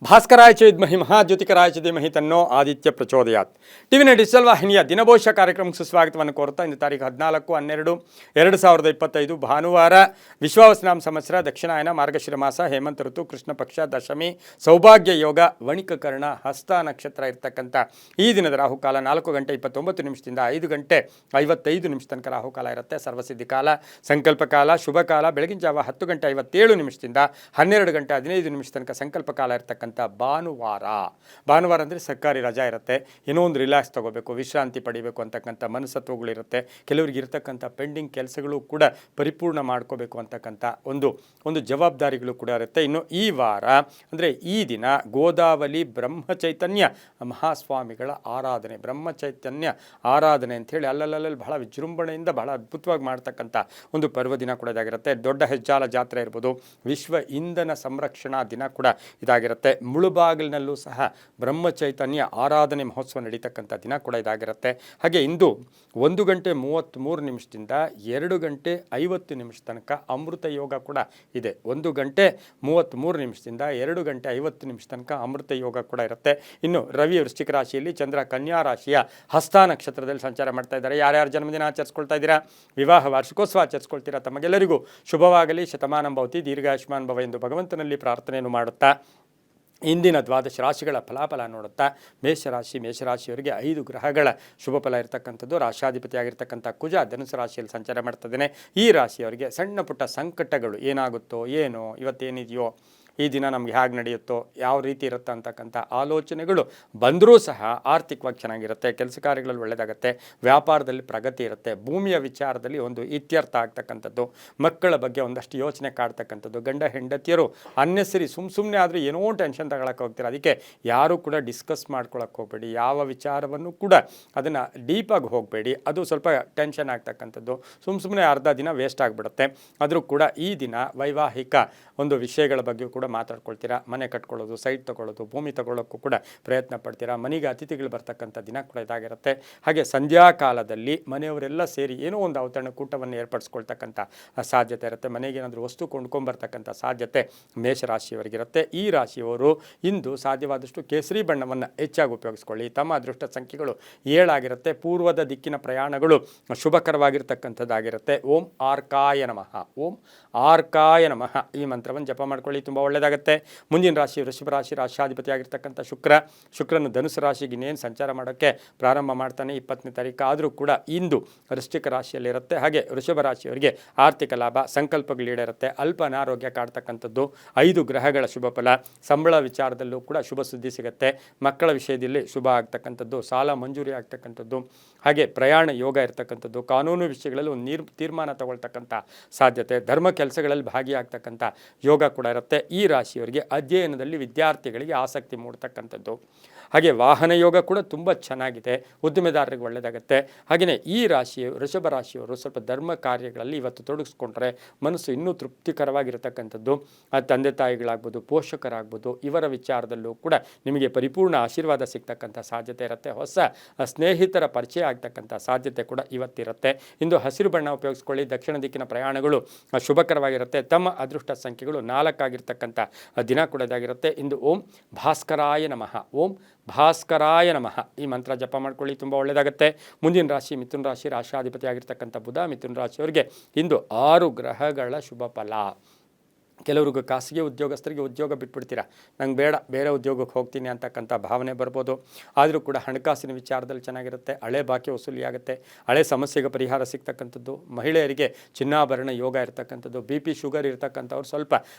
ಭಾಸ್ಕರಾಯ ಚ ವಿದ್ಮಹಿ ಮಹಾಜ್ಯೋತಿಕರಾಯ ಚ ಧೀಮಹಿ ತನ್ನೋ ಆದಿತ್ಯ ಪ್ರಚೋದಯಾತ್. ಟಿವಿನ ಡಿಜಿಟಲ್ ವಾಹಿನಿಯ ದಿನಭವಿಷ್ಯ ಕಾರ್ಯಕ್ರಮಕ್ಕೆ ಸುಸ್ವಾಗತವನ್ನು ಕೋರ್ತಾ ಇಂದು ತಾರೀಕು 14/12/2025 ಭಾನುವಾರ ವಿಶ್ವಾವಸನಾಮ ಸಂವತ್ಸರ ದಕ್ಷಿಣಾಯನ ಮಾರ್ಗಶಿರ ಮಾಸ ಹೇಮಂತ ಋತು ಕೃಷ್ಣ ಪಕ್ಷ ದಶಮಿ ಸೌಭಾಗ್ಯ ಯೋಗ ವಣಿಕಕರ್ಣ ಹಸ್ತ ನಕ್ಷತ್ರ ಇರತಕ್ಕಂಥ ಈ ದಿನದ ರಾಹುಕಾಲ 4:29 5:55 ತನಕ ರಾಹುಕಾಲ ಇರುತ್ತೆ. ಸರ್ವಸಿದ್ಧಿ ಕಾಲ, ಸಂಕಲ್ಪ ಕಾಲ, ಶುಭ ಕಾಲ ಬೆಳಗಿನ ಜಾವ 10:57 12:15 ತನಕ ಸಂಕಲ್ಪ ಕಾಲ ಇರತಕ್ಕಂಥ ಭಾನುವಾರ ಅಂದರೆ ಸರ್ಕಾರಿ ರಜಾ ಇರುತ್ತೆ. ಏನೋ ಒಂದು ರಿಲ್ಯಾಕ್ಸ್ ತಗೋಬೇಕು, ವಿಶ್ರಾಂತಿ ಪಡಿಬೇಕು ಅಂತಕ್ಕಂಥ ಮನಸತ್ವಗಳಿರುತ್ತೆ. ಕೆಲವರಿಗೆ ಇರತಕ್ಕಂಥ ಪೆಂಡಿಂಗ್ ಕೆಲಸಗಳು ಕೂಡ ಪರಿಪೂರ್ಣ ಮಾಡ್ಕೋಬೇಕು ಅಂತಕ್ಕಂಥ ಒಂದು ಜವಾಬ್ದಾರಿಗಳು ಕೂಡ ಇರುತ್ತೆ. ಇನ್ನು ಈ ವಾರ ಅಂದರೆ ಈ ದಿನ ಗೋದಾವಲಿ ಬ್ರಹ್ಮಚೈತನ್ಯ ಮಹಾಸ್ವಾಮಿಗಳ ಆರಾಧನೆ, ಬ್ರಹ್ಮಚೈತನ್ಯ ಆರಾಧನೆ ಅಂಥೇಳಿ ಅಲ್ಲಲ್ಲಿ ಬಹಳ ವಿಜೃಂಭಣೆಯಿಂದ ಬಹಳ ಅದ್ಭುತವಾಗಿ ಮಾಡ್ತಕ್ಕಂಥ ಒಂದು ಪರ್ವದಿನ ಕೂಡ ಇದಾಗಿರುತ್ತೆ. ದೊಡ್ಡ ಹೆಜ್ಜಾಲ ಜಾತ್ರೆ ಇರ್ಬೋದು, ವಿಶ್ವ ಇಂಧನ ಸಂರಕ್ಷಣಾ ದಿನ ಕೂಡ ಇದಾಗಿರುತ್ತೆ. ಮುಳುಬಾಗಿಲಿನಲ್ಲೂ ಸಹ ಬ್ರಹ್ಮಚೈತನ್ಯ ಆರಾಧನೆ ಮಹೋತ್ಸವ ನಡೀತಕ್ಕಂಥ ದಿನ ಕೂಡ ಇದಾಗಿರುತ್ತೆ. ಹಾಗೆ ಇಂದು 1:33 2:50 ತನಕ ಅಮೃತ ಯೋಗ ಕೂಡ ಇದೆ. 1:33 2:50 ತನಕ ಅಮೃತ ಯೋಗ ಕೂಡ ಇರುತ್ತೆ. ಇನ್ನು ರವಿ ವೃಶ್ಚಿಕ ರಾಶಿಯಲ್ಲಿ, ಚಂದ್ರ ಕನ್ಯಾ ರಾಶಿಯ ಹಸ್ತ ನಕ್ಷತ್ರದಲ್ಲಿ ಸಂಚಾರ ಮಾಡ್ತಾ ಇದ್ದಾರೆ. ಯಾರ್ಯಾರು ಜನ್ಮದಿನ ಆಚರಿಸ್ಕೊಳ್ತಾ ಇದ್ದೀರಾ, ವಿವಾಹ ವಾರ್ಷಿಕೋತ್ಸವ ಆಚರಿಸ್ಕೊಳ್ತೀರಾ, ತಮಗೆಲ್ಲರಿಗೂ ಶುಭವಾಗಲಿ, ಶತಮಾನಂ ಭವತಿ, ದೀರ್ಘಾಯುಷ್ಮಾನ್ ಭವ ಎಂದು ಭಗವಂತನಲ್ಲಿ ಪ್ರಾರ್ಥನೆಯನ್ನು ಮಾಡುತ್ತಾ ಇಂದಿನ 12 ರಾಶಿಗಳ ಫಲಾಫಲ ನೋಡುತ್ತಾ ಮೇಷರಾಶಿಯವರಿಗೆ 5 ಗ್ರಹಗಳ ಶುಭ ಫಲ ಇರತಕ್ಕಂಥದ್ದು. ರಾಶಾಧಿಪತಿಯಾಗಿರ್ತಕ್ಕಂಥ ಕುಜ ಧನುಸು ರಾಶಿಯಲ್ಲಿ ಸಂಚಾರ ಮಾಡ್ತಿದ್ದೇನೆ. ಈ ರಾಶಿಯವರಿಗೆ ಸಣ್ಣ ಪುಟ್ಟ ಸಂಕಟಗಳು ಏನಾಗುತ್ತೋ ಏನೋ, ಇವತ್ತೇನಿದೆಯೋ ಈ ದಿನ ನಮ್ಗೆ ಹೇಗೆ ನಡೆಯುತ್ತೋ, ಯಾವ ರೀತಿ ಇರುತ್ತೆ ಅಂತಕ್ಕಂಥ ಆಲೋಚನೆಗಳು ಬಂದರೂ ಸಹ ಆರ್ಥಿಕವಾಗಿ ಚೆನ್ನಾಗಿರುತ್ತೆ. ಕೆಲಸ ಕಾರ್ಯಗಳಲ್ಲಿ ಒಳ್ಳೆಯದಾಗುತ್ತೆ. ವ್ಯಾಪಾರದಲ್ಲಿ ಪ್ರಗತಿ ಇರುತ್ತೆ. ಭೂಮಿಯ ವಿಚಾರದಲ್ಲಿ ಒಂದು ಇತ್ಯರ್ಥ ಆಗ್ತಕ್ಕಂಥದ್ದು. ಮಕ್ಕಳ ಬಗ್ಗೆ ಒಂದಷ್ಟು ಯೋಚನೆ ಕಾಡ್ತಕ್ಕಂಥದ್ದು. ಗಂಡ ಹೆಂಡತಿಯರು ಅನ್ನೆಸರಿ ಸುಮ್ಮನೆ ಆದರೆ ಏನೋ ಟೆನ್ಷನ್ ತಗೊಳಕ್ಕೆ ಹೋಗ್ತೀರ. ಅದಕ್ಕೆ ಯಾರೂ ಕೂಡ ಡಿಸ್ಕಸ್ ಮಾಡ್ಕೊಳಕ್ಕೆ ಹೋಗಬೇಡಿ. ಯಾವ ವಿಚಾರವನ್ನು ಕೂಡ ಅದನ್ನು ಡೀಪಾಗಿ ಹೋಗಬೇಡಿ. ಅದು ಸ್ವಲ್ಪ ಟೆನ್ಷನ್ ಆಗ್ತಕ್ಕಂಥದ್ದು. ಸುಮ್ಮನೆ ಅರ್ಧ ದಿನ ವೇಸ್ಟ್ ಆಗಿಬಿಡುತ್ತೆ. ಆದರೂ ಕೂಡ ಈ ದಿನ ವೈವಾಹಿಕ ಒಂದು ವಿಷಯಗಳ ಬಗ್ಗೆ ಕೂಡ ಮಾತಾಡ್ಕೊಳ್ತೀರಾ. ಮನೆ ಕಟ್ಕೊಳ್ಳೋದು, ಸೈಟ್ ತೊಗೊಳ್ಳೋದು, ಭೂಮಿ ತೊಗೊಳ್ಳೋಕ್ಕೂ ಕೂಡ ಪ್ರಯತ್ನ ಪಡ್ತೀರಾ. ಮನೆಗೆ ಅತಿಥಿಗಳು ಬರ್ತಕ್ಕಂಥ ದಿನ ಕೂಡ ಇದಾಗಿರುತ್ತೆ. ಹಾಗೆ ಸಂಧ್ಯಾ ಕಾಲದಲ್ಲಿ ಮನೆಯವರೆಲ್ಲ ಸೇರಿ ಏನೋ ಒಂದು ಔತಣ ಕೂಟವನ್ನು ಏರ್ಪಡಿಸ್ಕೊಳ್ತಕ್ಕಂಥ ಸಾಧ್ಯತೆ ಇರುತ್ತೆ. ಮನೆಗೆ ಏನಾದರೂ ವಸ್ತು ಕೊಂಡ್ಕೊಂಬರ್ತಕ್ಕಂಥ ಸಾಧ್ಯತೆ ಮೇಷರಾಶಿಯವರಿಗಿರುತ್ತೆ. ಈ ರಾಶಿಯವರು ಇಂದು ಸಾಧ್ಯವಾದಷ್ಟು ಕೇಸರಿ ಬಣ್ಣವನ್ನು ಹೆಚ್ಚಾಗಿ ಉಪಯೋಗಿಸ್ಕೊಳ್ಳಿ. ತಮ್ಮ ಅದೃಷ್ಟ ಸಂಖ್ಯೆಗಳು 7 ಆಗಿರುತ್ತೆ. ಪೂರ್ವದ ದಿಕ್ಕಿನ ಪ್ರಯಾಣಗಳು ಶುಭಕರವಾಗಿರ್ತಕ್ಕಂಥದ್ದಾಗಿರುತ್ತೆ. ಓಂ ಆರ್ಕಾಯ ನಮಃ, ಓಂ ಆರ್ಕಾಯ ನಮಃ ಈ ಮಂತ್ರವನ್ನು ಜಪ ಮಾಡ್ಕೊಳ್ಳಿ, ತುಂಬ ಒಳ್ಳೆಯದಾಗುತ್ತೆ. ಮುಂದಿನ ರಾಶಿ ವೃಷಭ ರಾಶಿ, ರಾಶಾಧಿಪತಿಯಾಗಿರ್ತಕ್ಕಂಥ ಶುಕ್ರನು ಧನುಸು ರಾಶಿಗೆ ಇನ್ನೇನು ಸಂಚಾರ ಮಾಡೋಕ್ಕೆ ಪ್ರಾರಂಭ ಮಾಡ್ತಾನೆ 20ನೇ ತಾರೀಕು. ಆದರೂ ಕೂಡ ಇಂದು ವೃಶ್ಚಿಕ ರಾಶಿಯಲ್ಲಿರುತ್ತೆ. ಹಾಗೆ ವೃಷಭ ರಾಶಿಯವರಿಗೆ ಆರ್ಥಿಕ ಲಾಭ, ಸಂಕಲ್ಪಗಳು ಈಡೇರುತ್ತೆ. ಅಲ್ಪ ಅನಾರೋಗ್ಯ ಕಾಡ್ತಕ್ಕಂಥದ್ದು. 5 ಗ್ರಹಗಳ ಶುಭ ಫಲ. ಸಂಬಳ ವಿಚಾರದಲ್ಲೂ ಕೂಡ ಶುಭ ಸುದ್ದಿ ಸಿಗುತ್ತೆ. ಮಕ್ಕಳ ವಿಷಯದಲ್ಲಿ ಶುಭ ಆಗ್ತಕ್ಕಂಥದ್ದು. ಸಾಲ ಮಂಜೂರಿ ಆಗ್ತಕ್ಕಂಥದ್ದು. ಹಾಗೆ ಪ್ರಯಾಣ ಯೋಗ ಇರ್ತಕ್ಕಂಥದ್ದು. ಕಾನೂನು ವಿಷಯಗಳಲ್ಲಿ ಒಂದು ತೀರ್ಮಾನ ತಗೊಳ್ತಕ್ಕಂಥ ಸಾಧ್ಯತೆ. ಧರ್ಮ ಕೆಲಸಗಳಲ್ಲಿ ಭಾಗಿಯಾಗ್ತಕ್ಕಂಥ ಯೋಗ ಕೂಡ ಇರುತ್ತೆ. ಈ ರಾಶಿಯವರಿಗೆ ಅಧ್ಯಯನದಲ್ಲಿ ವಿದ್ಯಾರ್ಥಿಗಳಿಗೆ ಆಸಕ್ತಿ ಮೂಡ್ತಕ್ಕಂಥದ್ದು. ಹಾಗೆ ವಾಹನ ಯೋಗ ಕೂಡ ತುಂಬ ಚೆನ್ನಾಗಿದೆ. ಉದ್ದಿಮೆದಾರರಿಗೆ ಒಳ್ಳೆಯದಾಗುತ್ತೆ. ಹಾಗೆಯೇ ಈ ವೃಷಭ ರಾಶಿಯವರು ಸ್ವಲ್ಪ ಧರ್ಮ ಕಾರ್ಯಗಳಲ್ಲಿ ಇವತ್ತು ತೊಡಗಿಸ್ಕೊಂಡ್ರೆ ಮನಸ್ಸು ಇನ್ನೂ ತೃಪ್ತಿಕರವಾಗಿರತಕ್ಕಂಥದ್ದು. ತಂದೆ ತಾಯಿಗಳಾಗ್ಬೋದು, ಪೋಷಕರಾಗ್ಬೋದು, ಇವರ ವಿಚಾರದಲ್ಲೂ ಕೂಡ ನಿಮಗೆ ಪರಿಪೂರ್ಣ ಆಶೀರ್ವಾದ ಸಿಗ್ತಕ್ಕಂಥ ಸಾಧ್ಯತೆ ಇರುತ್ತೆ. ಹೊಸ ಸ್ನೇಹಿತರ ಪರಿಚಯ ಆಗ್ತಕ್ಕಂಥ ಸಾಧ್ಯತೆ ಕೂಡ ಇವತ್ತಿರುತ್ತೆ. ಇಂದು ಹಸಿರು ಬಣ್ಣ ಉಪಯೋಗಿಸ್ಕೊಳ್ಳಿ. ದಕ್ಷಿಣ ದಿಕ್ಕಿನ ಪ್ರಯಾಣಗಳು ಶುಭಕರವಾಗಿರುತ್ತೆ. ತಮ್ಮ ಅದೃಷ್ಟ ಸಂಖ್ಯೆಗಳು 4 ಆಗಿರ್ತಕ್ಕಂಥ ದಿನ ಕೂಡ ಇದಾಗಿರುತ್ತೆ. ಇಂದು ಓಂ ಭಾಸ್ಕರಾಯ ನಮಃ, ಓಂ ಭಾಸ್ಕರಾಯ ನಮಃ ಈ ಮಂತ್ರ ಜಪ ಮಾಡ್ಕೊಳ್ಳಿ, ತುಂಬ ಒಳ್ಳೆಯದಾಗುತ್ತೆ. ಮುಂದಿನ ರಾಶಿ ಮಿಥುನ ರಾಶಿ, ರಾಶಾಧಿಪತಿ ಆಗಿರ್ತಕ್ಕಂಥ ಬುಧ. ಮಿಥುನ ರಾಶಿಯವರಿಗೆ ಇಂದು 6 ಗ್ರಹಗಳ ಶುಭ ಫಲ. ಕೆಲವ್ರಿಗೆ ಖಾಸಗಿ ಉದ್ಯೋಗಸ್ಥರಿಗೆ ಉದ್ಯೋಗ ಬಿಟ್ಬಿಡ್ತೀರಾ, ನಂಗೆ ಬೇಡ, ಬೇರೆ ಉದ್ಯೋಗಕ್ಕೆ ಹೋಗ್ತೀನಿ ಅಂತಕ್ಕಂಥ ಭಾವನೆ ಬರ್ಬೋದು. ಆದರೂ ಕೂಡ ಹಣಕಾಸಿನ ವಿಚಾರದಲ್ಲಿ ಚೆನ್ನಾಗಿರುತ್ತೆ. ಹಳೆ ಬಾಕಿ ವಸೂಲಿಯಾಗುತ್ತೆ. ಹಳೆ ಸಮಸ್ಯೆಗೆ ಪರಿಹಾರ ಸಿಗ್ತಕ್ಕಂಥದ್ದು. ಮಹಿಳೆಯರಿಗೆ ಚಿನ್ನಾಭರಣ ಯೋಗ ಇರ್ತಕ್ಕಂಥದ್ದು. BP ಶುಗರ್ ಇರ್ತಕ್ಕಂಥವ್ರು ಸ್ವಲ್ಪ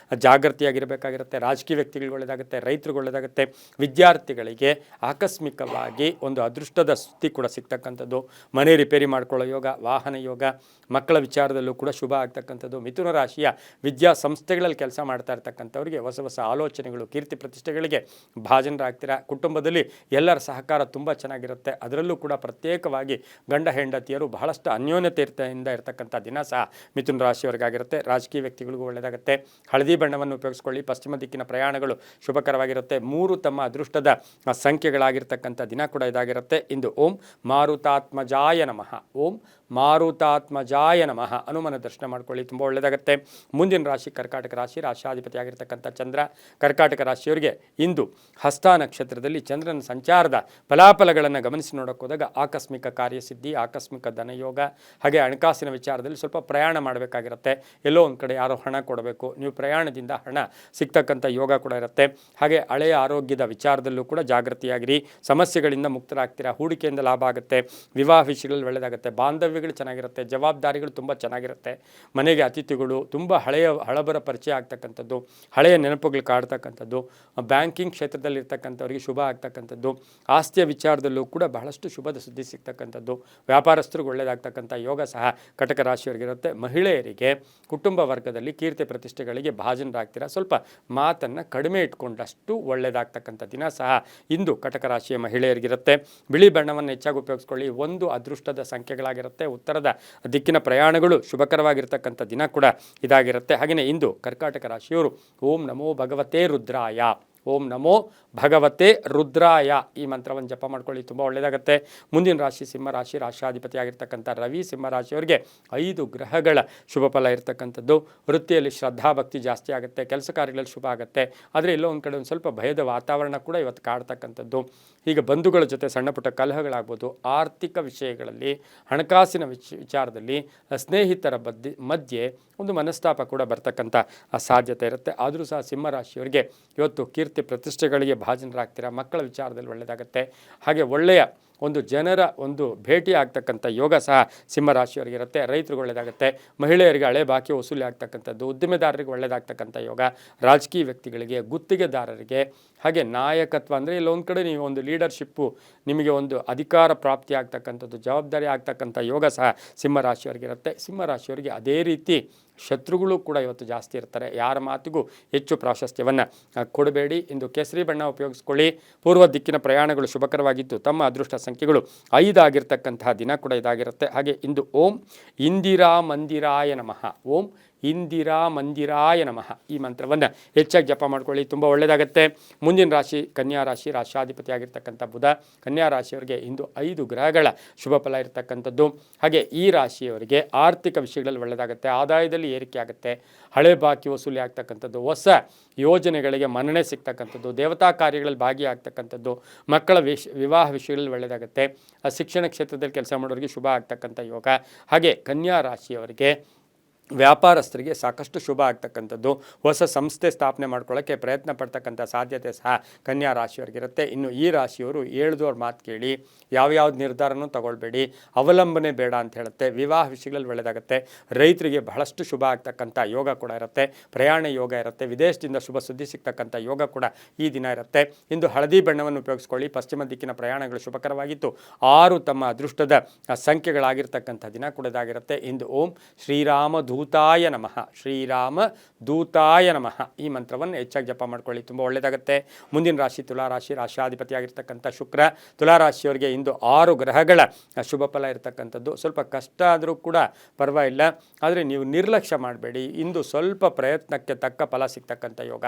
ಜಾಗೃತಿಯಾಗಿರಬೇಕಾಗಿರುತ್ತೆ. ರಾಜಕೀಯ ವ್ಯಕ್ತಿಗಳಿಗೆ ಒಳ್ಳೆಯದಾಗುತ್ತೆ. ರೈತರಿಗೆ ಒಳ್ಳೆಯದಾಗುತ್ತೆ. ವಿದ್ಯಾರ್ಥಿಗಳಿಗೆ ಆಕಸ್ಮಿಕವಾಗಿ ಒಂದು ಅದೃಷ್ಟದ ಸುದ್ದಿ ಕೂಡ ಸಿಗ್ತಕ್ಕಂಥದ್ದು. ಮನೆ ರಿಪೇರಿ ಮಾಡ್ಕೊಳ್ಳೋ ಯೋಗ, ವಾಹನ ಯೋಗ, ಮಕ್ಕಳ ವಿಚಾರದಲ್ಲೂ ಕೂಡ ಶುಭ ಆಗ್ತಕ್ಕಂಥದ್ದು. ಮಿಥುನ ರಾಶಿಯ ವಿದ್ಯಾ ಸಂಸ್ಥೆಗಳಲ್ಲಿ ಕೆಲಸ ಮಾಡ್ತಾ ಇರ್ತಕ್ಕಂಥವ್ರಿಗೆ ಹೊಸ ಆಲೋಚನೆಗಳು, ಕೀರ್ತಿ ಪ್ರತಿಷ್ಠೆಗಳಿಗೆ ಭಾಜನರಾಗ್ತೀರಾ. ಕುಟುಂಬದಲ್ಲಿ ಎಲ್ಲರ ಸಹಕಾರ ತುಂಬ ಚೆನ್ನಾಗಿರುತ್ತೆ. ಅದರಲ್ಲೂ ಕೂಡ ಪ್ರತ್ಯೇಕವಾಗಿ ಗಂಡ ಹೆಂಡತಿಯರು ಬಹಳಷ್ಟು ಅನ್ಯೋನ್ಯತೆಯಿಂದ ಇರತಕ್ಕಂಥ ದಿನ ಸಹ ಮಿಥುನ ರಾಶಿಯವರಿಗಾಗಿರುತ್ತೆ. ರಾಜಕೀಯ ವ್ಯಕ್ತಿಗಳಿಗೂ ಒಳ್ಳೆಯದಾಗುತ್ತೆ. ಹಳದಿ ಬಣ್ಣವನ್ನು ಉಪಯೋಗಿಸ್ಕೊಳ್ಳಿ. ಪಶ್ಚಿಮ ದಿಕ್ಕಿನ ಪ್ರಯಾಣಗಳು ಶುಭಕರವಾಗಿರುತ್ತೆ. 3 ತಮ್ಮ ಅದೃಷ್ಟದ ಸಂಖ್ಯೆಗಳಾಗಿರ್ತಕ್ಕಂಥ ದಿನ ಕೂಡ ಇದಾಗಿರುತ್ತೆ. ಇಂದು ಓಂ ಮಾರುತಾತ್ಮಜಾಯ ನಮಃ, ಓಂ ಮಾರುತಾತ್ಮಜಾಯ ನಮಃ. ಹನುಮನ ದರ್ಶನ ಮಾಡ್ಕೊಳ್ಳಿ, ತುಂಬ ಒಳ್ಳೆಯದಾಗುತ್ತೆ. ಮುಂದಿನ ರಾಶಿ ಕರ್ಕಾಟಕ ರಾಶಿ, ರಾಶಾಧಿಪತಿ ಆಗಿರ್ತಕ್ಕಂಥ ಚಂದ್ರ. ಕರ್ಕಾಟಕ ರಾಶಿಯವರಿಗೆ ಇಂದು ಹಸ್ತ ನಕ್ಷತ್ರದಲ್ಲಿ ಚಂದ್ರನ ಸಂಚಾರದ ಫಲಾಫಲಗಳನ್ನು ಗಮನಿಸಿ ನೋಡೋಕೆ ಹೋದಾಗ ಆಕಸ್ಮಿಕ ಕಾರ್ಯಸಿದ್ಧಿ, ಆಕಸ್ಮಿಕ ಧನಯೋಗ, ಹಾಗೆ ಹಣಕಾಸಿನ ವಿಚಾರದಲ್ಲಿ ಸ್ವಲ್ಪ ಪ್ರಯಾಣ ಮಾಡಬೇಕಾಗಿರುತ್ತೆ. ಎಲ್ಲೋ ಒಂದು ಕಡೆ ಯಾರೋ ಹಣ ಕೊಡಬೇಕು, ನೀವು ಪ್ರಯಾಣದಿಂದ ಹಣ ಸಿಗ್ತಕ್ಕಂಥ ಯೋಗ ಕೂಡ ಇರುತ್ತೆ. ಹಾಗೆ ಹಳೆಯ ಆರೋಗ್ಯದ ವಿಚಾರದಲ್ಲೂ ಕೂಡ ಜಾಗೃತಿಯಾಗಿರಿ. ಸಮಸ್ಯೆಗಳಿಂದ ಮುಕ್ತರಾಗ್ತೀರಾ. ಹೂಡಿಕೆಯಿಂದ ಲಾಭ ಆಗುತ್ತೆ. ವಿವಾಹ ವಿಷಯಗಳಲ್ಲಿ ಒಳ್ಳೆಯದಾಗುತ್ತೆ. ಬಾಂಧವ್ಯಗಳು ಚೆನ್ನಾಗಿರುತ್ತೆ. ಜವಾಬ್ದಾರಿಗಳು ತುಂಬ ಚೆನ್ನಾಗಿರುತ್ತೆ. ಮನೆಗೆ ಅತಿಥಿಗಳು, ತುಂಬ ಹಳಬರ ಪರಿಚಯ ಆಗ್ತಕ್ಕಂಥದ್ದು, ಹಳೆಯ ನೆನಪುಗಳು ಕಾಡ್ತಕ್ಕಂಥದ್ದು, ಬ್ಯಾಂಕಿಂಗ್ ಕ್ಷೇತ್ರದಲ್ಲಿ ಇರ್ತಕ್ಕಂಥವ್ರಿಗೆ ಶುಭ ಆಗ್ತಕ್ಕಂಥದ್ದು, ಆಸ್ತಿಯ ವಿಚಾರದಲ್ಲೂ ಕೂಡ ಬಹಳಷ್ಟು ಶುಭದ ಸುದ್ದಿ ಸಿಗ್ತಕ್ಕಂಥದ್ದು, ವ್ಯಾಪಾರಸ್ಥರಿಗೆ ಒಳ್ಳೆಯದಾಗ್ತಕ್ಕಂಥ ಯೋಗ ಸಹ ಕಟಕ ರಾಶಿಯವರಿಗಿರುತ್ತೆ. ಮಹಿಳೆಯರಿಗೆ ಕುಟುಂಬ ವರ್ಗದಲ್ಲಿ ಕೀರ್ತಿ ಪ್ರತಿಷ್ಠೆಗಳಿಗೆ ಭಾಜನರಾಗ್ತೀರಾ. ಸ್ವಲ್ಪ ಮಾತನ್ನು ಕಡಿಮೆ ಇಟ್ಕೊಂಡಷ್ಟು ಒಳ್ಳೆಯದಾಗ್ತಕ್ಕಂಥ ದಿನ ಸಹ ಇಂದು ಕಟಕ ರಾಶಿಯ ಮಹಿಳೆಯರಿಗಿರುತ್ತೆ. ಬಿಳಿ ಬಣ್ಣವನ್ನು ಹೆಚ್ಚಾಗಿ ಉಪಯೋಗಿಸ್ಕೊಳ್ಳಿ. ಒಂದು ಅದೃಷ್ಟದ ಸಂಖ್ಯೆಗಳಾಗಿರುತ್ತೆ. ಉತ್ತರದ ದಿಕ್ಕಿನ ಪ್ರಯಾಣಗಳು ಶುಭಕರವಾಗಿರ್ತಕ್ಕಂಥ ದಿನ ಕೂಡ ಇದಾಗಿರುತ್ತೆ. ಹಾಗೆಯೇ ಇಂದು ಕರ್ಕಾಟಕ ರಾಶಿಯವರು ಓಂ ನಮೋ ಭಗವತೆ ರುದ್ರಾಯ, ಓಂ ನಮೋ ಭಗವತೆ ರುದ್ರಾಯ ಈ ಮಂತ್ರವನ್ನು ಜಪ ಮಾಡ್ಕೊಳ್ಳಿ, ತುಂಬ ಒಳ್ಳೆಯದಾಗುತ್ತೆ. ಮುಂದಿನ ರಾಶಿ ಸಿಂಹರಾಶಿ, ರಾಶಾಧಿಪತಿ ಆಗಿರ್ತಕ್ಕಂಥ ರವಿ. ಸಿಂಹರಾಶಿಯವರಿಗೆ 5 ಗ್ರಹಗಳ ಶುಭ ಫಲ ಇರತಕ್ಕಂಥದ್ದು. ವೃತ್ತಿಯಲ್ಲಿ ಶ್ರದ್ಧಾಭಕ್ತಿ ಜಾಸ್ತಿ ಆಗುತ್ತೆ. ಕೆಲಸ ಕಾರ್ಯಗಳಲ್ಲಿ ಶುಭ ಆಗುತ್ತೆ. ಆದರೆ ಎಲ್ಲೋ ಒಂದು ಕಡೆ ಒಂದು ಸ್ವಲ್ಪ ಭಯದ ವಾತಾವರಣ ಕೂಡ ಇವತ್ತು ಕಾಡ್ತಕ್ಕಂಥದ್ದು. ಈಗ ಬಂಧುಗಳ ಜೊತೆ ಸಣ್ಣ ಪುಟ್ಟ ಕಲಹಗಳಾಗ್ಬೋದು. ಆರ್ಥಿಕ ವಿಷಯಗಳಲ್ಲಿ, ಹಣಕಾಸಿನ ವಿಚಾರದಲ್ಲಿ, ಸ್ನೇಹಿತರ ಮಧ್ಯೆ ಒಂದು ಮನಸ್ತಾಪ ಕೂಡ ಬರ್ತಕ್ಕಂಥ ಸಾಧ್ಯತೆ ಇರುತ್ತೆ. ಆದರೂ ಸಹ ಸಿಂಹರಾಶಿಯವರಿಗೆ ಇವತ್ತು ಕೀರ್ತಿ ಪ್ರತಿಷ್ಠೆಗಳಿಗೆ ಭಾಜನರಾಗ್ತೀರಾ. ಮಕ್ಕಳ ವಿಚಾರದಲ್ಲಿ ಒಳ್ಳೆಯದಾಗುತ್ತೆ. ಹಾಗೆ ಒಳ್ಳೆಯ ಒಂದು ಜನರ ಒಂದು ಭೇಟಿ ಆಗ್ತಕ್ಕಂಥ ಯೋಗ ಸಹ ಸಿಂಹರಾಶಿಯವರಿಗಿರುತ್ತೆ. ರೈತರಿಗೆ ಒಳ್ಳೆಯದಾಗುತ್ತೆ. ಮಹಿಳೆಯರಿಗೆ ಹಳೆ ಬಾಕಿ ವಸೂಲಿ ಆಗ್ತಕ್ಕಂಥದ್ದು, ಉದ್ದಿಮೆದಾರರಿಗೆ ಒಳ್ಳೆಯದಾಗ್ತಕ್ಕಂಥ ಯೋಗ, ರಾಜಕೀಯ ವ್ಯಕ್ತಿಗಳಿಗೆ, ಗುತ್ತಿಗೆದಾರರಿಗೆ, ಹಾಗೆ ನಾಯಕತ್ವ ಅಂದರೆ ಇಲ್ಲೊಂದು ಕಡೆ ನೀವು ಒಂದು ಲೀಡರ್ಶಿಪ್ಪು, ನಿಮಗೆ ಒಂದು ಅಧಿಕಾರ ಪ್ರಾಪ್ತಿ ಆಗ್ತಕ್ಕಂಥದ್ದು, ಜವಾಬ್ದಾರಿ ಆಗ್ತಕ್ಕಂಥ ಯೋಗ ಸಹ ಸಿಂಹರಾಶಿಯವರಿಗಿರುತ್ತೆ. ಸಿಂಹರಾಶಿಯವರಿಗೆ ಅದೇ ರೀತಿ ಶತ್ರುಗಳು ಕೂಡ ಇವತ್ತು ಜಾಸ್ತಿ ಇರ್ತಾರೆ. ಯಾರ ಮಾತಿಗೂ ಹೆಚ್ಚು ಪ್ರಾಶಸ್ತ್ಯವನ್ನು ಕೊಡಬೇಡಿ. ಇಂದು ಕೇಸರಿ ಬಣ್ಣ ಉಪಯೋಗಿಸ್ಕೊಳ್ಳಿ. ಪೂರ್ವ ದಿಕ್ಕಿನ ಪ್ರಯಾಣಗಳು ಶುಭಕರವಾಗಿದ್ದು ತಮ್ಮ ಅದೃಷ್ಟ ಸಂಖ್ಯೆಗಳು 5 ಆಗಿರ್ತಕ್ಕಂತಹ ದಿನ ಕೂಡ ಇದಾಗಿರುತ್ತೆ. ಹಾಗೆ ಇಂದು ಓಂ ಇಂದಿರಾ ಮಂದಿರಾಯ ನಮಃ, ಓಂ ಇಂದಿರಾ ಮಂದಿರಾಯ ನಮಃ ಈ ಮಂತ್ರವನ್ನು ಹೆಚ್ಚಾಗಿ ಜಪ ಮಾಡ್ಕೊಳ್ಳಿ, ತುಂಬ ಒಳ್ಳೆಯದಾಗುತ್ತೆ. ಮುಂದಿನ ರಾಶಿ ಕನ್ಯಾ ರಾಶಿ, ರಾಶಾಧಿಪತಿ ಆಗಿರ್ತಕ್ಕಂಥ ಬುಧ. ಕನ್ಯಾ ರಾಶಿಯವರಿಗೆ ಇಂದು 5 ಗ್ರಹಗಳ ಶುಭ ಫಲ ಇರತಕ್ಕಂಥದ್ದು. ಹಾಗೆ ಈ ರಾಶಿಯವರಿಗೆ ಆರ್ಥಿಕ ವಿಷಯಗಳಲ್ಲಿ ಒಳ್ಳೆಯದಾಗುತ್ತೆ. ಆದಾಯದಲ್ಲಿ ಏರಿಕೆ ಆಗುತ್ತೆ. ಹಳೆ ಬಾಕಿ ವಸೂಲಿ ಆಗ್ತಕ್ಕಂಥದ್ದು, ಹೊಸ ಯೋಜನೆಗಳಿಗೆ ಮನ್ನಣೆ ಸಿಗ್ತಕ್ಕಂಥದ್ದು, ದೇವತಾ ಕಾರ್ಯಗಳಲ್ಲಿ ಭಾಗಿಯಾಗ್ತಕ್ಕಂಥದ್ದು, ಮಕ್ಕಳ ವಿವಾಹ ವಿಷಯಗಳಲ್ಲಿ ಒಳ್ಳೆಯದಾಗುತ್ತೆ. ಶಿಕ್ಷಣ ಕ್ಷೇತ್ರದಲ್ಲಿ ಕೆಲಸ ಮಾಡೋರಿಗೆ ಶುಭ ಆಗ್ತಕ್ಕಂಥ ಯೋಗ. ಹಾಗೆ ಕನ್ಯಾ ರಾಶಿಯವರಿಗೆ ವ್ಯಾಪಾರಸ್ಥರಿಗೆ ಸಾಕಷ್ಟು ಶುಭ ಆಗ್ತಕ್ಕಂಥದ್ದು, ಹೊಸ ಸಂಸ್ಥೆ ಸ್ಥಾಪನೆ ಮಾಡ್ಕೊಳ್ಳೋಕ್ಕೆ ಪ್ರಯತ್ನ ಪಡ್ತಕ್ಕಂಥ ಸಾಧ್ಯತೆ ಸಹ ಕನ್ಯಾ ರಾಶಿಯವರಿಗಿರುತ್ತೆ. ಇನ್ನು ಈ ರಾಶಿಯವರು ಹೇಳ್ದವ್ರ ಮಾತು ಕೇಳಿ, ಯಾವ್ಯಾವ್ದು ನಿರ್ಧಾರನೂ ತಗೊಳ್ಬೇಡಿ, ಅವಲಂಬನೆ ಬೇಡ ಅಂತ ಹೇಳುತ್ತೆ. ವಿವಾಹ ವಿಷಯಗಳಲ್ಲಿ ಒಳ್ಳೆಯದಾಗುತ್ತೆ. ರೈತರಿಗೆ ಬಹಳಷ್ಟು ಶುಭ ಆಗ್ತಕ್ಕಂಥ ಯೋಗ ಕೂಡ ಇರುತ್ತೆ. ಪ್ರಯಾಣ ಯೋಗ ಇರುತ್ತೆ. ವಿದೇಶದಿಂದ ಶುಭ ಸುದ್ದಿ ಸಿಗ್ತಕ್ಕಂಥ ಯೋಗ ಕೂಡ ಈ ದಿನ ಇರುತ್ತೆ. ಇಂದು ಹಳದಿ ಬಣ್ಣವನ್ನು ಉಪಯೋಗಿಸ್ಕೊಳ್ಳಿ. ಪಶ್ಚಿಮ ದಿಕ್ಕಿನ ಪ್ರಯಾಣಗಳು ಶುಭಕರವಾಗಿತ್ತು. 6 ತಮ್ಮ ಅದೃಷ್ಟದ ಸಂಖ್ಯೆಗಳಾಗಿರ್ತಕ್ಕಂಥ ದಿನ ಕೂಡ ಇದಾಗಿರುತ್ತೆ. ಇಂದು ಓಂ ಶ್ರೀರಾಮ ದೂತಾಯ ನಮಃ, ಶ್ರೀರಾಮ ದೂತಾಯ ನಮಃ ಈ ಮಂತ್ರವನ್ನು ಹೆಚ್ಚಾಗಿ ಜಪ ಮಾಡ್ಕೊಳ್ಳಿ, ತುಂಬ ಒಳ್ಳೆಯದಾಗುತ್ತೆ. ಮುಂದಿನ ರಾಶಿ ತುಲಾರಾಶಿ, ರಾಶಾಧಿಪತಿ ಆಗಿರ್ತಕ್ಕಂಥ ಶುಕ್ರ. ತುಲಾರಾಶಿಯವರಿಗೆ ಇಂದು 6 ಗ್ರಹಗಳ ಶುಭ ಫಲ ಇರತಕ್ಕಂಥದ್ದು. ಸ್ವಲ್ಪ ಕಷ್ಟ ಆದರೂ ಕೂಡ ಪರವಾಗಿಲ್ಲ, ಆದರೆ ನೀವು ನಿರ್ಲಕ್ಷ್ಯ ಮಾಡಬೇಡಿ. ಇಂದು ಸ್ವಲ್ಪ ಪ್ರಯತ್ನಕ್ಕೆ ತಕ್ಕ ಫಲ ಸಿಗ್ತಕ್ಕಂಥ ಯೋಗ,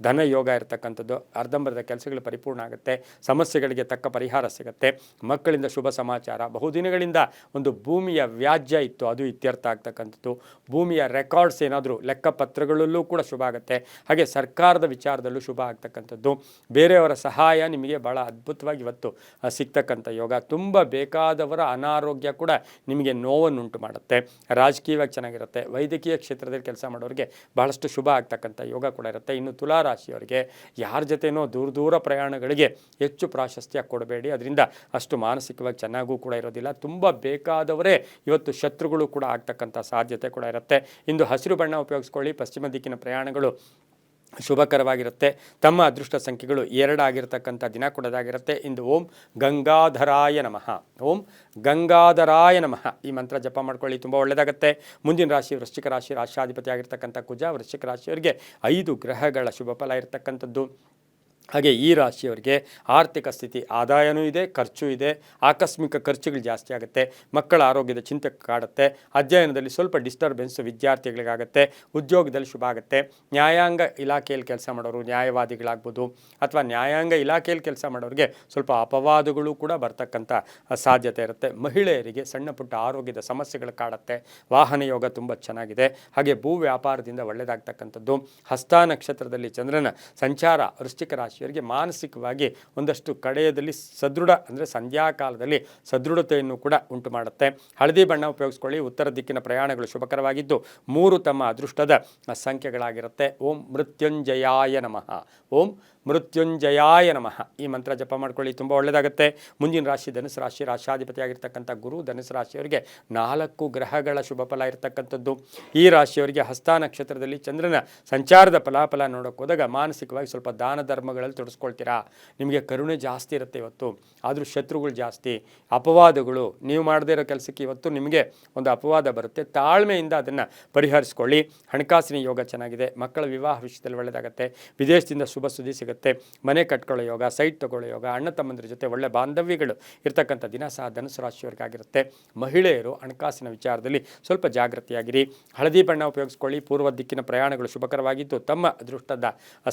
ಧನ ಯೋಗ ಇರತಕ್ಕಂಥದ್ದು. ಅರ್ಧಂಬರ್ಧ ಕೆಲಸಗಳು ಪರಿಪೂರ್ಣ ಆಗುತ್ತೆ. ಸಮಸ್ಯೆಗಳಿಗೆ ತಕ್ಕ ಪರಿಹಾರ ಸಿಗುತ್ತೆ. ಮಕ್ಕಳಿಂದ ಶುಭ ಸಮಾಚಾರ. ಬಹುದಿನಗಳಿಂದ ಒಂದು ಭೂಮಿಯ ವ್ಯಾಜ್ಯ ಇತ್ತು, ಅದು ಇತ್ಯರ್ಥ ಆಗ್ತಕ್ಕಂಥದ್ದು. ಭೂಮಿಯ ರೆಕಾರ್ಡ್ಸ್ ಏನಾದರೂ ಲೆಕ್ಕಪತ್ರಗಳಲ್ಲೂ ಕೂಡ ಶುಭ ಆಗುತ್ತೆ. ಹಾಗೆ ಸರ್ಕಾರದ ವಿಚಾರದಲ್ಲೂ ಶುಭ ಆಗ್ತಕ್ಕಂಥದ್ದು. ಬೇರೆಯವರ ಸಹಾಯ ನಿಮಗೆ ಭಾಳ ಅದ್ಭುತವಾಗಿ ಇವತ್ತು ಸಿಗ್ತಕ್ಕಂಥ ಯೋಗ. ತುಂಬ ಬೇಕಾದವರ ಅನಾರೋಗ್ಯ ಕೂಡ ನಿಮಗೆ ನೋವನ್ನುಂಟು ಮಾಡುತ್ತೆ. ರಾಜಕೀಯವಾಗಿ ಚೆನ್ನಾಗಿರುತ್ತೆ. ವೈದ್ಯಕೀಯ ಕ್ಷೇತ್ರದಲ್ಲಿ ಕೆಲಸ ಮಾಡೋರಿಗೆ ಬಹಳಷ್ಟು ಶುಭ ಆಗ್ತಕ್ಕಂಥ ಯೋಗ ಕೂಡ ಇರುತ್ತೆ. ಇನ್ನು ತುಲಾರಾಶಿಯವರಿಗೆ ಯಾರ ಜೊತೆನೋ ದೂರ ಪ್ರಯಾಣಗಳಿಗೆ ಹೆಚ್ಚು ಪ್ರಾಶಸ್ತ್ಯ ಕೊಡಬೇಡಿ. ಅದರಿಂದ ಅಷ್ಟು ಮಾನಸಿಕವಾಗಿ ಚೆನ್ನಾಗೂ ಕೂಡ ಇರೋದಿಲ್ಲ. ತುಂಬ ಬೇಕಾದವರೇ ಇವತ್ತು ಶತ್ರುಗಳು ಕೂಡ ಆಗ್ತಕ್ಕಂಥ ಸಾಧ್ಯತೆ ಕೂಡ ಇರುತ್ತೆ. ಇಂದು ಹಸಿರು ಬಣ್ಣ ಉಪಯೋಗಿಸ್ಕೊಳ್ಳಿ. ಪಶ್ಚಿಮ ದಿಕ್ಕಿನ ಪ್ರಯಾಣಗಳು ಶುಭಕರವಾಗಿರುತ್ತೆ. ತಮ್ಮ ಅದೃಷ್ಟ ಸಂಖ್ಯೆಗಳು 2 ಆಗಿರ್ತಕ್ಕಂಥ ದಿನ ಕೂಡದಾಗಿರುತ್ತೆ. ಇಂದು ಓಂ ಗಂಗಾಧರಾಯ ನಮಃ, ಓಂ ಗಂಗಾಧರಾಯ ನಮಃ ಈ ಮಂತ್ರ ಜಪ ಮಾಡ್ಕೊಳ್ಳಿ, ತುಂಬ ಒಳ್ಳೆಯದಾಗುತ್ತೆ. ಮುಂದಿನ ರಾಶಿ ವೃಶ್ಚಿಕ ರಾಶಿ, ರಾಶಾಧಿಪತಿ ಆಗಿರ್ತಕ್ಕಂಥ ಕುಜ. ವೃಶ್ಚಿಕ ರಾಶಿಯವರಿಗೆ 5 ಗ್ರಹಗಳ ಶುಭ ಫಲ ಇರತಕ್ಕಂಥದ್ದು. ಹಾಗೆ ಈ ರಾಶಿಯವರಿಗೆ ಆರ್ಥಿಕ ಸ್ಥಿತಿ ಆದಾಯನೂ ಇದೆ, ಖರ್ಚು ಇದೆ, ಆಕಸ್ಮಿಕ ಖರ್ಚುಗಳು ಜಾಸ್ತಿ ಆಗುತ್ತೆ, ಮಕ್ಕಳ ಆರೋಗ್ಯದ ಚಿಂತೆ ಕಾಡುತ್ತೆ, ಅಧ್ಯಯನದಲ್ಲಿ ಸ್ವಲ್ಪ ಡಿಸ್ಟರ್ಬೆನ್ಸ್ ವಿದ್ಯಾರ್ಥಿಗಳಿಗಾಗುತ್ತೆ, ಉದ್ಯೋಗದಲ್ಲಿ ಶುಭ ಆಗುತ್ತೆ, ನ್ಯಾಯಾಂಗ ಇಲಾಖೆಯಲ್ಲಿ ಕೆಲಸ ಮಾಡೋರು ನ್ಯಾಯವಾದಿಗಳಾಗ್ಬೋದು ಅಥವಾ ನ್ಯಾಯಾಂಗ ಇಲಾಖೆಯಲ್ಲಿ ಕೆಲಸ ಮಾಡೋರಿಗೆ ಸ್ವಲ್ಪ ಅಪವಾದಗಳು ಕೂಡ ಬರ್ತಕ್ಕಂಥ ಸಾಧ್ಯತೆ ಇರುತ್ತೆ. ಮಹಿಳೆಯರಿಗೆ ಸಣ್ಣ ಪುಟ್ಟ ಆರೋಗ್ಯದ ಸಮಸ್ಯೆಗಳು ಕಾಡುತ್ತೆ, ವಾಹನ ಯೋಗ ತುಂಬ ಚೆನ್ನಾಗಿದೆ. ಹಾಗೆ ಭೂ ವ್ಯಾಪಾರದಿಂದ ಒಳ್ಳೆಯದಾಗ್ತಕ್ಕಂಥದ್ದು. ಹಸ್ತ ನಕ್ಷತ್ರದಲ್ಲಿ ಚಂದ್ರನ ಸಂಚಾರ ವೃಶ್ಚಿಕ ರಾಶಿಯವರಿಗೆ ಮಾನಸಿಕವಾಗಿ ಒಂದಷ್ಟು ಕಡೆಯದಲ್ಲಿ ಸದೃಢ ಅಂದರೆ ಸಂಧ್ಯಾಕಾಲದಲ್ಲಿ ಸದೃಢತೆಯನ್ನು ಕೂಡ ಉಂಟು ಮಾಡುತ್ತೆ. ಹಳದಿ ಬಣ್ಣ ಉಪಯೋಗಿಸ್ಕೊಳ್ಳಿ. ಉತ್ತರ ದಿಕ್ಕಿನ ಪ್ರಯಾಣಗಳು ಶುಭಕರವಾಗಿದ್ದು 3 ತಮ್ಮ ಅದೃಷ್ಟದ ಸಂಖ್ಯೆಗಳಾಗಿರುತ್ತೆ. ಓಂ ಮೃತ್ಯುಂಜಯಾಯ ನಮಃ. ಓಂ ಮೃತ್ಯುಂಜಯಾಯ ನಮಃ ಈ ಮಂತ್ರ ಜಪ ಮಾಡ್ಕೊಳ್ಳಿ, ತುಂಬ ಒಳ್ಳೆಯದಾಗುತ್ತೆ. ಮುಂದಿನ ರಾಶಿ ಧನುಸು ರಾಶಿ. ರಾಶಾಧಿಪತಿಯಾಗಿರ್ತಕ್ಕಂಥ ಗುರು ಧನುಸು ರಾಶಿಯವರಿಗೆ 4 ಗ್ರಹಗಳ ಶುಭ ಫಲ ಇರತಕ್ಕಂಥದ್ದು. ಈ ರಾಶಿಯವರಿಗೆ ಹಸ್ತ ನಕ್ಷತ್ರದಲ್ಲಿ ಚಂದ್ರನ ಸಂಚಾರದ ಫಲಾಫಲ ನೋಡೋಕೆ ಹೋದಾಗ ಮಾನಸಿಕವಾಗಿ ಸ್ವಲ್ಪ ದಾನ ಧರ್ಮಗಳಲ್ಲಿ ತೊಡಸ್ಕೊಳ್ತೀರಾ. ನಿಮಗೆ ಕರುಣೆ ಜಾಸ್ತಿ ಇರುತ್ತೆ ಇವತ್ತು, ಆದರೂ ಶತ್ರುಗಳು ಜಾಸ್ತಿ, ಅಪವಾದಗಳು. ನೀವು ಮಾಡದೇ ಇರೋ ಕೆಲಸಕ್ಕೆ ಇವತ್ತು ನಿಮಗೆ ಒಂದು ಅಪವಾದ ಬರುತ್ತೆ, ತಾಳ್ಮೆಯಿಂದ ಅದನ್ನು ಪರಿಹರಿಸ್ಕೊಳ್ಳಿ. ಹಣಕಾಸಿನ ಯೋಗ ಚೆನ್ನಾಗಿದೆ. ಮಕ್ಕಳ ವಿವಾಹ ವಿಷಯದಲ್ಲಿ ಒಳ್ಳೆಯದಾಗುತ್ತೆ. ವಿದೇಶದಿಂದ ಶುಭ ಸುದ್ದಿ ಸಿಗುತ್ತೆ. ಮನೆ ಕಟ್ಕೊಳ್ಳೋ ಯೋಗ, ಸೈಟ್ ತಗೊಳ್ಳೋ ಯೋಗ, ಅಣ್ಣ ತಮ್ಮಂದ್ರ ಜೊತೆ ಒಳ್ಳೆ ಬಾಂಧವ್ಯಗಳು ಇರ್ತಕ್ಕಂಥ ದಿನ ಸಹ ಧನುಸು ರಾಶಿಯವರಿಗಾಗಿರುತ್ತೆ. ಮಹಿಳೆಯರು ಹಣಕಾಸಿನ ವಿಚಾರದಲ್ಲಿ ಸ್ವಲ್ಪ ಜಾಗೃತಿಯಾಗಿರಿ. ಹಳದಿ ಬಣ್ಣ ಉಪಯೋಗಿಸ್ಕೊಳ್ಳಿ. ಪೂರ್ವ ದಿಕ್ಕಿನ ಪ್ರಯಾಣಗಳು ಶುಭಕರವಾಗಿದ್ದು ತಮ್ಮ ಅದೃಷ್ಟದ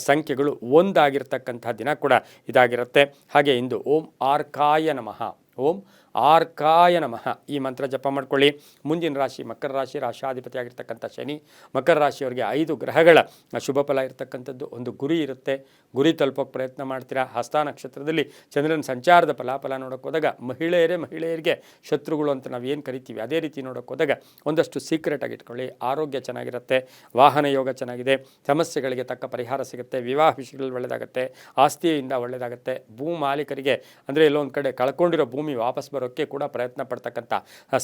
ಸಂಖ್ಯೆಗಳು 1 ಆಗಿರ್ತಕ್ಕಂಥ ದಿನ ಕೂಡ ಇದಾಗಿರುತ್ತೆ. ಹಾಗೆ ಇಂದು ಓಂ ಆರ್ಕಾಯ ನಮಃ. ಓಂ ಆರ್ಕಾಯ ನಮಃ ಈ ಮಂತ್ರ ಜಪ ಮಾಡ್ಕೊಳ್ಳಿ. ಮುಂದಿನ ರಾಶಿ ಮಕರ ರಾಶಿ. ರಾಶಾಧಿಪತಿಯಾಗಿರ್ತಕ್ಕಂಥ ಶನಿ. ಮಕರ ರಾಶಿಯವರಿಗೆ 5 ಗ್ರಹಗಳ ಶುಭ ಫಲ ಇರತಕ್ಕಂಥದ್ದು. ಒಂದು ಗುರಿ ಇರುತ್ತೆ, ಗುರಿ ತಲುಪೋಕೆ ಪ್ರಯತ್ನ ಮಾಡ್ತೀರಾ. ಹಸ್ತ ನಕ್ಷತ್ರದಲ್ಲಿ ಚಂದ್ರನ ಸಂಚಾರದ ಫಲಾಫಲ ನೋಡೋಕೆ ಹೋದಾಗ ಮಹಿಳೆಯರಿಗೆ ಶತ್ರುಗಳು ಅಂತ ನಾವು ಏನು ಕರಿತೀವಿ ಅದೇ ರೀತಿ ನೋಡೋಕೆ ಹೋದಾಗ ಒಂದಷ್ಟು ಸೀಕ್ರೆಟ್ ಆಗಿ ಇಟ್ಕೊಳ್ಳಿ. ಆರೋಗ್ಯ ಚೆನ್ನಾಗಿರುತ್ತೆ. ವಾಹನ ಯೋಗ ಚೆನ್ನಾಗಿದೆ. ಸಮಸ್ಯೆಗಳಿಗೆ ತಕ್ಕ ಪರಿಹಾರ ಸಿಗುತ್ತೆ. ವಿವಾಹ ವಿಷಯಗಳಲ್ಲಿ ಒಳ್ಳೆಯದಾಗುತ್ತೆ. ಆಸ್ತಿಯಿಂದ ಒಳ್ಳೆಯದಾಗುತ್ತೆ. ಭೂ ಮಾಲೀಕರಿಗೆ ಅಂದರೆ ಎಲ್ಲೋ ಒಂದು ಕಡೆ ಕಳ್ಕೊಂಡಿರೋ ಭೂಮಿ ವಾಪಸ್ ಬರೋಕ್ಕೆ ಕೂಡ ಪ್ರಯತ್ನ ಪಡ್ತಕ್ಕಂಥ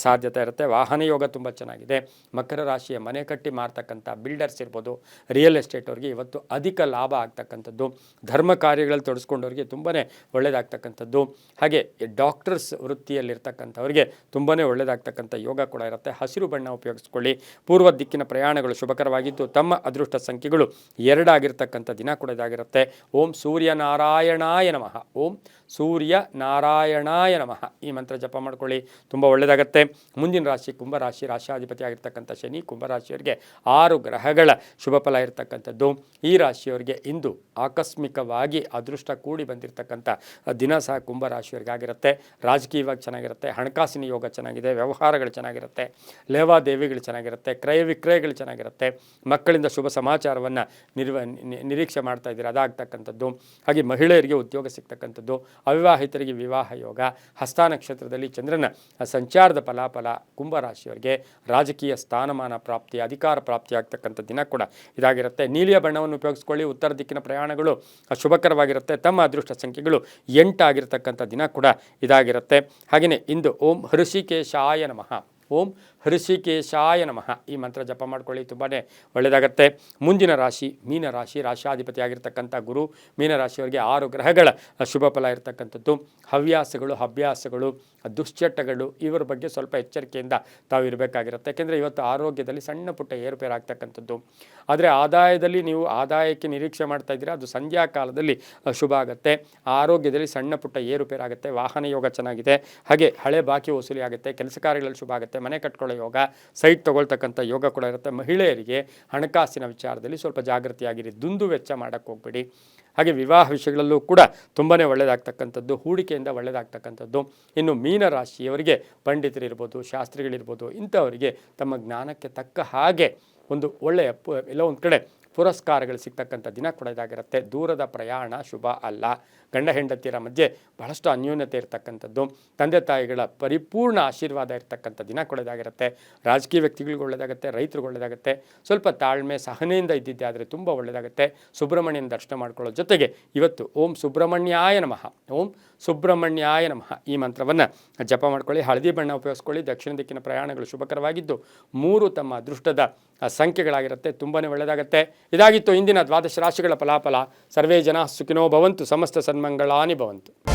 ಸಾಧ್ಯತೆ ಇರುತ್ತೆ. ವಾಹನ ಯೋಗ ತುಂಬ ಚೆನ್ನಾಗಿದೆ. ಮಕರ ರಾಶಿಯ ಮನೆ ಕಟ್ಟಿ ಮಾರ್ತಕ್ಕಂಥ ಬಿಲ್ಡರ್ಸ್ ಇರ್ಬೋದು, ರಿಯಲ್ ಎಸ್ಟೇಟ್ ಅವರಿಗೆ ಇವತ್ತು ಅಧಿಕ ಲಾಭ ಆಗ್ತಕ್ಕಂಥದ್ದು. ಧರ್ಮ ಕಾರ್ಯಗಳಲ್ಲಿ ತೊಡಸ್ಕೊಂಡವ್ರಿಗೆ ತುಂಬಾ ಒಳ್ಳೆಯದಾಗ್ತಕ್ಕಂಥದ್ದು. ಹಾಗೆ ಡಾಕ್ಟರ್ಸ್ ವೃತ್ತಿಯಲ್ಲಿರ್ತಕ್ಕಂಥವ್ರಿಗೆ ತುಂಬಾ ಒಳ್ಳೆಯದಾಗ್ತಕ್ಕಂಥ ಯೋಗ ಕೂಡ ಇರುತ್ತೆ. ಹಸಿರು ಬಣ್ಣ ಉಪಯೋಗಿಸ್ಕೊಳ್ಳಿ. ಪೂರ್ವ ದಿಕ್ಕಿನ ಪ್ರಯಾಣಗಳು ಶುಭಕರವಾಗಿದ್ದು ತಮ್ಮ ಅದೃಷ್ಟ ಸಂಖ್ಯೆಗಳು 2 ಆಗಿರ್ತಕ್ಕಂಥ ದಿನ ಕೂಡ ಇದಾಗಿರುತ್ತೆ. ಓಂ ಸೂರ್ಯನಾರಾಯಣಾಯ ನಮಃ. ಓಂ ಸೂರ್ಯನಾರಾಯಣಾಯ ನಮಃ ಈ ಮಂತ್ರ ಜಪ ಮಾಡ್ಕೊಳ್ಳಿ, ತುಂಬ ಒಳ್ಳೆಯದಾಗುತ್ತೆ. ಮುಂದಿನ ರಾಶಿ ಕುಂಭರಾಶಿ. ರಾಶಾಧಿಪತಿ ಆಗಿರ್ತಕ್ಕಂಥ ಶನಿ. ಕುಂಭರಾಶಿಯವರಿಗೆ 6 ಗ್ರಹಗಳ ಶುಭ ಫಲ ಇರತಕ್ಕಂಥದ್ದು. ಈ ರಾಶಿಯವರಿಗೆ ಇಂದು ಆಕಸ್ಮಿಕವಾಗಿ ಅದೃಷ್ಟ ಕೂಡಿ ಬಂದಿರತಕ್ಕಂಥ ದಿನ ಸಹ ಕುಂಭರಾಶಿಯವರಿಗಾಗಿರುತ್ತೆ. ರಾಜಕೀಯವಾಗಿ ಚೆನ್ನಾಗಿರುತ್ತೆ. ಹಣಕಾಸಿನ ಯೋಗ ಚೆನ್ನಾಗಿದೆ. ವ್ಯವಹಾರಗಳು ಚೆನ್ನಾಗಿರುತ್ತೆ. ಲೇವಾದೇವಿಗಳು ಚೆನ್ನಾಗಿರುತ್ತೆ. ಕ್ರಯ ವಿಕ್ರಯಗಳು ಚೆನ್ನಾಗಿರುತ್ತೆ. ಮಕ್ಕಳಿಂದ ಶುಭ ಸಮಾಚಾರವನ್ನು ನಿರೀಕ್ಷೆ ಮಾಡ್ತಾ ಇದ್ದೀರಾ, ಅದಾಗ್ತಕ್ಕಂಥದ್ದು. ಹಾಗೆ ಮಹಿಳೆಯರಿಗೆ ಉದ್ಯೋಗ ಸಿಗ್ತಕ್ಕಂಥದ್ದು. ಅವಿವಾಹಿತರಿಗೆ ವಿವಾಹ ಯೋಗ. ಹಸ್ತ ನಕ್ಷತ್ರದಲ್ಲಿ ಚಂದ್ರನ ಸಂಚಾರದ ಫಲಾಫಲ ಕುಂಭರಾಶಿಯವರಿಗೆ ರಾಜಕೀಯ ಸ್ಥಾನಮಾನ ಪ್ರಾಪ್ತಿ, ಅಧಿಕಾರ ಪ್ರಾಪ್ತಿ ಆಗ್ತಕ್ಕಂಥ ದಿನ ಕೂಡ ಇದಾಗಿರುತ್ತೆ. ನೀಲಿಯ ಬಣ್ಣವನ್ನು ಉಪಯೋಗಿಸ್ಕೊಳ್ಳಿ. ಉತ್ತರ ದಿಕ್ಕಿನ ಪ್ರಯಾಣಗಳು ಶುಭಕರವಾಗಿರುತ್ತೆ. ತಮ್ಮ ಅದೃಷ್ಟ ಸಂಖ್ಯೆಗಳು 8 ಆಗಿರ್ತಕ್ಕಂಥ ದಿನ ಕೂಡ ಇದಾಗಿರುತ್ತೆ. ಹಾಗೆಯೇ ಇಂದು ಓಂ ಹೃಷಿಕೇಶಾಯ ನಮಃ. ಓಂ ಹೃಷಿಕೇಶಾಯ ನಮಃ ಈ ಮಂತ್ರ ಜಪ ಮಾಡ್ಕೊಳ್ಳಿ, ತುಂಬಾ ಒಳ್ಳೆಯದಾಗತ್ತೆ. ಮುಂದಿನ ರಾಶಿ ಮೀನರಾಶಿ. ರಾಶಾಧಿಪತಿಯಾಗಿರ್ತಕ್ಕಂಥ ಗುರು. ಮೀನರಾಶಿಯವರಿಗೆ 6 ಗ್ರಹಗಳ ಶುಭ ಫಲ ಇರತಕ್ಕಂಥದ್ದು. ಹವ್ಯಾಸಗಳು, ಅಭ್ಯಾಸಗಳು, ದುಶ್ಚಟಗಳು ಇವರ ಬಗ್ಗೆ ಸ್ವಲ್ಪ ಎಚ್ಚರಿಕೆಯಿಂದ ತಾವು ಇರಬೇಕಾಗಿರುತ್ತೆ. ಯಾಕೆಂದರೆ ಇವತ್ತು ಆರೋಗ್ಯದಲ್ಲಿ ಸಣ್ಣ ಪುಟ್ಟ ಏರುಪೇರು ಆಗ್ತಕ್ಕಂಥದ್ದು. ಆದರೆ ಆದಾಯದಲ್ಲಿ ನೀವು ಆದಾಯಕ್ಕೆ ನಿರೀಕ್ಷೆ ಮಾಡ್ತಾ ಇದ್ದೀರಾ, ಅದು ಸಂಧ್ಯಾ ಕಾಲದಲ್ಲಿ ಶುಭ ಆಗುತ್ತೆ. ಆರೋಗ್ಯದಲ್ಲಿ ಸಣ್ಣ ಪುಟ್ಟ ಏರುಪೇರಾಗುತ್ತೆ. ವಾಹನ ಯೋಗ ಚೆನ್ನಾಗಿದೆ. ಹಾಗೆ ಹಳೆ ಬಾಕಿ ವಸೂಲಿ ಆಗುತ್ತೆ. ಕೆಲಸ ಕಾರ್ಯಗಳಲ್ಲಿ ಶುಭ ಆಗುತ್ತೆ. ಮನೆ ಕಟ್ಕೊಳ್ಳೋ ಯೋಗ, ಸೈಟ್ ತಗೊಳ್ತಕ್ಕಂಥ ಯೋಗ ಕೂಡ ಇರುತ್ತೆ. ಮಹಿಳೆಯರಿಗೆ ಹಣಕಾಸಿನ ವಿಚಾರದಲ್ಲಿ ಸ್ವಲ್ಪ ಜಾಗೃತಿಯಾಗಿರಿ. ದುಂದು ವೆಚ್ಚ ಮಾಡೋಕ್ಕೆ ಹೋಗ್ಬೇಡಿ. ಹಾಗೆ ವಿವಾಹ ವಿಷಯಗಳಲ್ಲೂ ಕೂಡ ತುಂಬಾ ಒಳ್ಳೆಯದಾಗ್ತಕ್ಕಂಥದ್ದು. ಹೂಡಿಕೆಯಿಂದ ಒಳ್ಳೆಯದಾಗ್ತಕ್ಕಂಥದ್ದು. ಇನ್ನು ಮೀನರಾಶಿಯವರಿಗೆ ಪಂಡಿತರಿರ್ಬೋದು, ಶಾಸ್ತ್ರಿಗಳಿರ್ಬೋದು, ಇಂಥವರಿಗೆ ತಮ್ಮ ಜ್ಞಾನಕ್ಕೆ ತಕ್ಕ ಹಾಗೆ ಒಂದು ಒಳ್ಳೆಯ ಎಲ್ಲೋ ಒಂದು ಕಡೆ ಪುರಸ್ಕಾರಗಳು ಸಿಗ್ತಕ್ಕಂಥ ದಿನ ಕೂಡ ಇದಾಗಿರುತ್ತೆ. ದೂರದ ಪ್ರಯಾಣ ಶುಭ ಅಲ್ಲ. ಗಂಡ ಹೆಂಡತಿಯರ ಮಧ್ಯೆ ಬಹಳಷ್ಟು ಅನ್ಯೋನ್ಯತೆ ಇರತಕ್ಕಂಥದ್ದು. ತಂದೆ ತಾಯಿಗಳ ಪರಿಪೂರ್ಣ ಆಶೀರ್ವಾದ ಇರತಕ್ಕಂಥ ದಿನ ಕೂಡ ಇದಾಗಿರುತ್ತೆ. ರಾಜಕೀಯ ವ್ಯಕ್ತಿಗಳಿಗೂ ಒಳ್ಳೆಯದಾಗುತ್ತೆ. ರೈತರಿಗೂ ಒಳ್ಳೆಯದಾಗುತ್ತೆ. ಸ್ವಲ್ಪ ತಾಳ್ಮೆ ಸಹನೆಯಿಂದ ಇದ್ದಿದ್ದೆ ಆದರೆ ತುಂಬ ಒಳ್ಳೆಯದಾಗುತ್ತೆ. ಸುಬ್ರಹ್ಮಣ್ಯನ ದರ್ಶನ ಮಾಡ್ಕೊಳ್ಳೋ ಜೊತೆಗೆ ಇವತ್ತು ಓಂ ಸುಬ್ರಹ್ಮಣ್ಯಾಯ ನಮಃ. ಓಂ ಸುಬ್ರಹ್ಮಣ್ಯಾಯ ನಮಃ ಈ ಮಂತ್ರವನ್ನು ಜಪ ಮಾಡ್ಕೊಳ್ಳಿ. ಹಳದಿ ಬಣ್ಣ ಉಪಯೋಗಿಸ್ಕೊಳ್ಳಿ. ದಕ್ಷಿಣ ದಿಕ್ಕಿನ ಪ್ರಯಾಣಗಳು ಶುಭಕರವಾಗಿದ್ದು 3 ತಮ್ಮ ಅದೃಷ್ಟದ ಸಂಖ್ಯೆಗಳಾಗಿರುತ್ತೆ. ತುಂಬಾ ಒಳ್ಳೆಯದಾಗುತ್ತೆ. ಇದಾಗಿತ್ತು ಇಂದಿನ ದ್ವಾದಶ ರಾಶಿಗಳ ಫಲಾಫಲ. ಸರ್ವೇ ಜನ ಸುಖಿನೋ ಭವಂತು. ಸಮಸ್ತ ಸನ್ಮಂಗಳಾನಿ ಭವಂತು.